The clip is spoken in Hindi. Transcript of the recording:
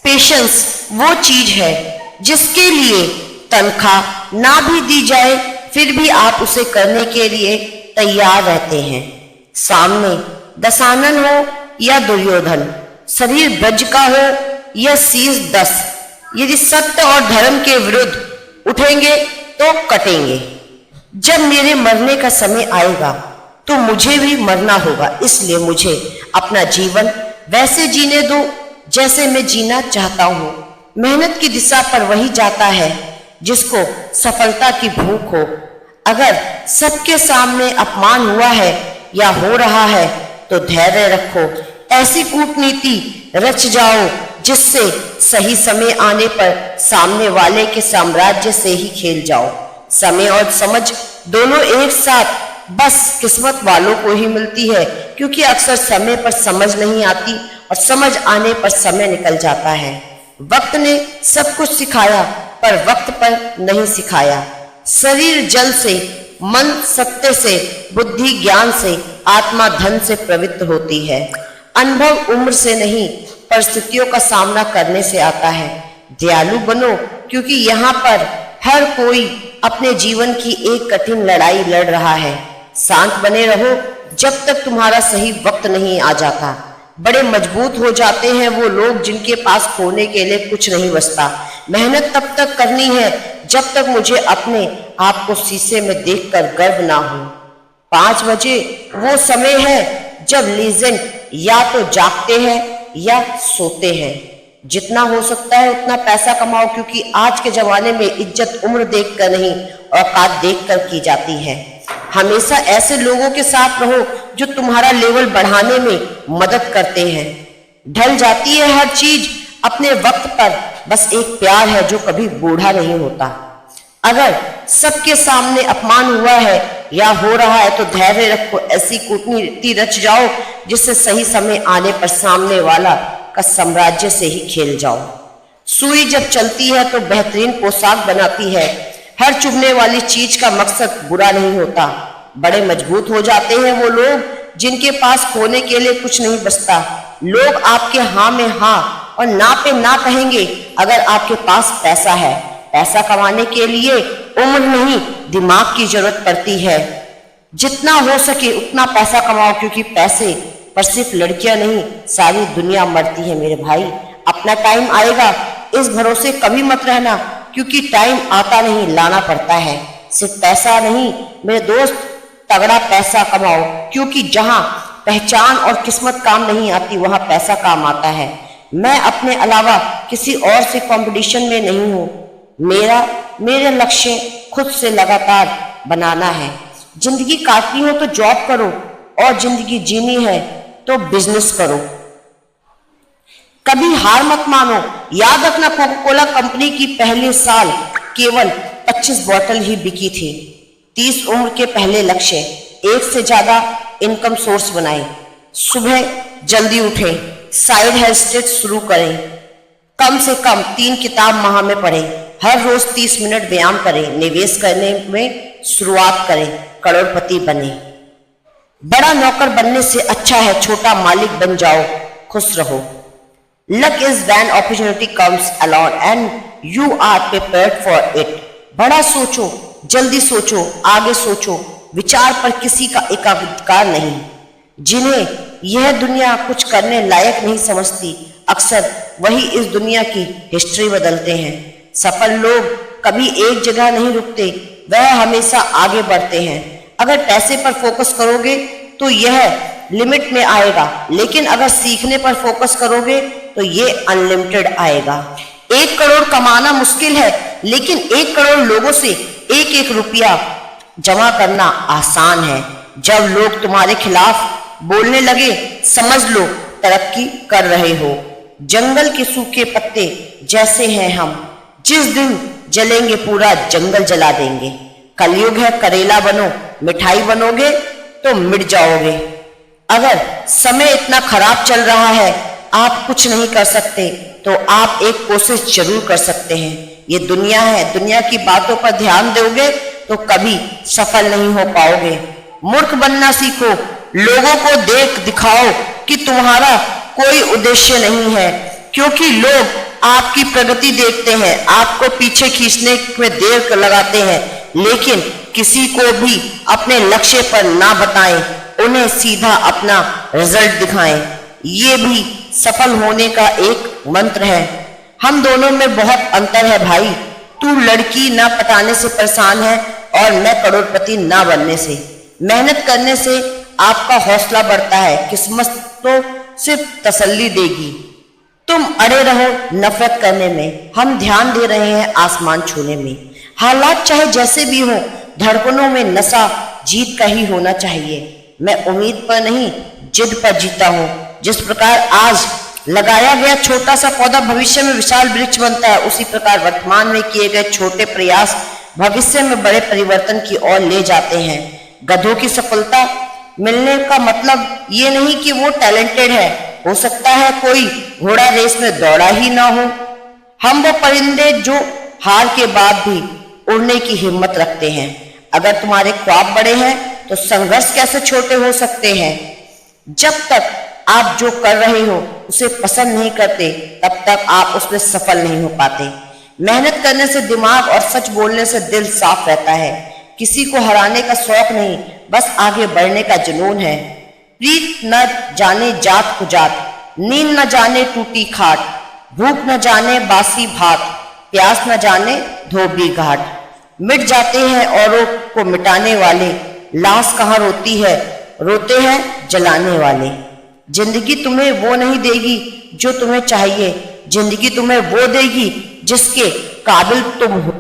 पेशेंस वो चीज है जिसके लिए तनख्वाह ना भी दी जाए फिर भी आप उसे करने के लिए तैयार रहते हैं। सामने दशानन हो या दुर्योधन, शरीर ब्रज का हो या शीश 10, यदि सत्य और धर्म के विरुद्ध उठेंगे तो कटेंगे। जब मेरे मरने का समय आएगा तो मुझे भी मरना होगा, इसलिए मुझे अपना जीवन वैसे जीने दो जैसे मैं जीना चाहता हूं। मेहनत की दिशा पर वही जाता है जिसको सफलता की भूख हो। अगर सबके सामने अपमान हुआ है या हो रहा है तो धैर्य रखो, ऐसी कूटनीति रच जाओ जिससे सही समय आने पर सामने वाले के साम्राज्य से ही खेल जाओ। समय और समझ दोनों एक साथ बस किस्मत वालों को ही मिलती है, क्योंकि अक्सर समय पर समझ नहीं आती और समझ आने पर समय निकल जाता है। वक्त ने सब कुछ सिखाया पर वक्त पर नहीं सिखाया। शरीर जल से, मन सत्य से, बुद्धि ज्ञान से, आत्मा धन से पवित्र होती है। अनुभव उम्र से नहीं परिस्थितियों का सामना करने से आता है। दयालु बनो, क्योंकि यहाँ पर हर कोई अपने जीवन की एक कठिन लड़ाई लड़ रहा है। शांत बने रहो जब तक तुम्हारा सही वक्त नहीं आ जाता। बड़े मजबूत हो जाते हैं वो लोग जिनके पास खोने के लिए कुछ नहीं बचता। मेहनत तब तक करनी है जब तक मुझे अपने आप को शीशे में देखकर गर्व ना हो। 5 बजे वो समय है जब लीजेंड या तो जागते हैं या सोते हैं। जितना हो सकता है उतना पैसा कमाओ, क्योंकि आज के जमाने में इज्जत उम्र देखकर नहीं औकात देखकर की जाती है। हमेशा ऐसे लोगों के साथ रहो जो तुम्हारा लेवल बढ़ाने में मदद करते हैं। ढल जाती है हर चीज अपने वक्त पर, बस एक प्यार है जो कभी बूढ़ा नहीं होता। अगर सबके सामने अपमान हुआ है या हो रहा है तो धैर्य रखो, ऐसी कूटनीति रच जाओ जिससे सही समय आने पर सामने वाला का साम्राज्य से ही खेल जाओ। सुई जब चलती है तो बेहतरीन पोशाक बनाती है। हर चुभने वाली चीज का मकसद बुरा नहीं होता। बड़े मजबूत हो जाते हैं वो लोग जिनके पास खोने के लिए कुछ नहीं बचता। लोग आपके हाँ में हाँ और ना पे ना कहेंगे अगर आपके पास पैसा है। पैसा कमाने के लिए उम्र नहीं दिमाग की जरूरत पड़ती है। जितना हो सके उतना पैसा कमाओ, क्योंकि पैसे पर सिर्फ लड़कियां नहीं सारी दुनिया मरती है मेरे भाई। अपना टाइम आएगा, इस भरोसे कभी मत रहना, क्योंकि टाइम आता नहीं लाना पड़ता है। सिर्फ पैसा नहीं मेरे दोस्त, तगड़ा पैसा कमाओ, क्योंकि जहां पहचान और किस्मत काम नहीं आती वहां पैसा काम आता है। मैं अपने अलावा किसी और से कंपटीशन में नहीं हूं। मेरे लक्ष्य खुद से लगातार बनाना है। जिंदगी काटनी हो तो जॉब करो और जिंदगी जीनी है तो बिजनेस करो। कभी हार मत मानो। याद रखना, कोका कोला कंपनी की पहले साल केवल 25 बोतल ही बिकी थी। 30 उम्र के पहले लक्ष्य, एक से ज्यादा इनकम सोर्स बनाएं। सुबह जल्दी उठें, साइड हेयर शुरू करें। कम से कम 3 किताब माह में पढ़ें। हर रोज 30 मिनट व्यायाम करें। निवेश करने में शुरुआत करें। करोड़पति बने। बड़ा नौकर बनने से अच्छा है छोटा मालिक बन जाओ। खुश रहो। Luck is when opportunity comes along and you are prepared for it. बड़ा सोचो, जल्दी सोचो, आगे सोचो। विचार पर किसी का एकाधिकार नहीं। जिन्हें यह दुनिया कुछ करने लायक नहीं समझती, अक्सर वही इस दुनिया की हिस्ट्री बदलते हैं। सफल लोग कभी एक जगह नहीं रुकते, वह हमेशा आगे बढ़ते हैं। अगर पैसे पर फोकस करोगे तो यह लिमिट में आएगा, लेकिन अगर सीखने पर फोकस करोगे तो ये अनलिमिटेड आएगा। 1 करोड़ कमाना मुश्किल है, लेकिन 1 करोड़ लोगों से 1-1 रुपया जमा करना आसान है। जब लोग तुम्हारे खिलाफ बोलने लगे, समझ लो तरक्की कर रहे हो। जंगल के सूखे पत्ते जैसे हैं हम, जिस दिन जलेंगे पूरा जंगल जला देंगे। कलयुग है, करेला बनो, मिठाई बनोगे तो मिट जाओगे। अगर समय इतना खराब चल रहा है, आप कुछ नहीं कर सकते, तो आप एक कोशिश जरूर कर सकते हैं। ये दुनिया है, दुनिया की बातों पर ध्यान दोगे तो कभी सफल नहीं हो पाओगे। मूर्ख बनना सीखो। लोगों को देख दिखाओ कि तुम्हारा कोई उद्देश्य नहीं है। क्योंकि लोग आपकी प्रगति देखते हैं, आपको पीछे खींचने में देर लगाते हैं, लेकिन किसी को भी अपने लक्ष्य पर ना बताएं, उन्हें सीधा अपना रिजल्ट दिखाएं। ये भी सफल होने का एक मंत्र है। हम दोनों में बहुत अंतर है भाई। तू लड़की ना पटाने से परेशान है और मैं करोड़पति ना बनने से। मेहनत करने से आपका हौसला बढ़ता है, किस्मत तो सिर्फ तसल्ली देगी। तुम अड़े रहो नफरत करने में, हम ध्यान दे रहे हैं आसमान छूने में। हालात चाहे जैसे भी हो, धड़कनों में नशा जीत का ही होना चाहिए। मैं उम्मीद पर नहीं, जिद पर जीता हूँ। जिस प्रकार आज लगाया गया छोटा सा पौधा भविष्य में विशाल वृक्ष बनता है, उसी प्रकार वर्तमान में किए गए छोटे प्रयास भविष्य में बड़े परिवर्तन की ओर ले जाते हैं। गधों की सफलता मिलने का मतलब ये नहीं कि वो टैलेंटेड है, हो सकता है कोई घोड़ा रेस में दौड़ा ही ना हो। हम वो परिंदे जो हार के बाद भी उड़ने की हिम्मत रखते हैं। अगर तुम्हारे ख्वाब बड़े हैं तो संघर्ष कैसे छोटे हो सकते हैं। जब तक आप जो कर रहे हो उसे पसंद नहीं करते, तब तक आप उसमें सफल नहीं हो पाते। मेहनत करने से दिमाग और सच बोलने से दिल साफ रहता है। किसी को हराने का शौक नहीं, बस आगे बढ़ने का जुनून है। प्रीत न जाने जात को जात, नींद न जाने टूटी खाट, भूख न जाने बासी भात, प्यास न जाने धोबी घाट। मिट जाते हैं औरों को मिटाने वाले, लाश कहाँ रोती है, रोते हैं जलाने वाले। जिंदगी तुम्हें वो नहीं देगी जो तुम्हें चाहिए, जिंदगी तुम्हें वो देगी जिसके काबिल तुम हो।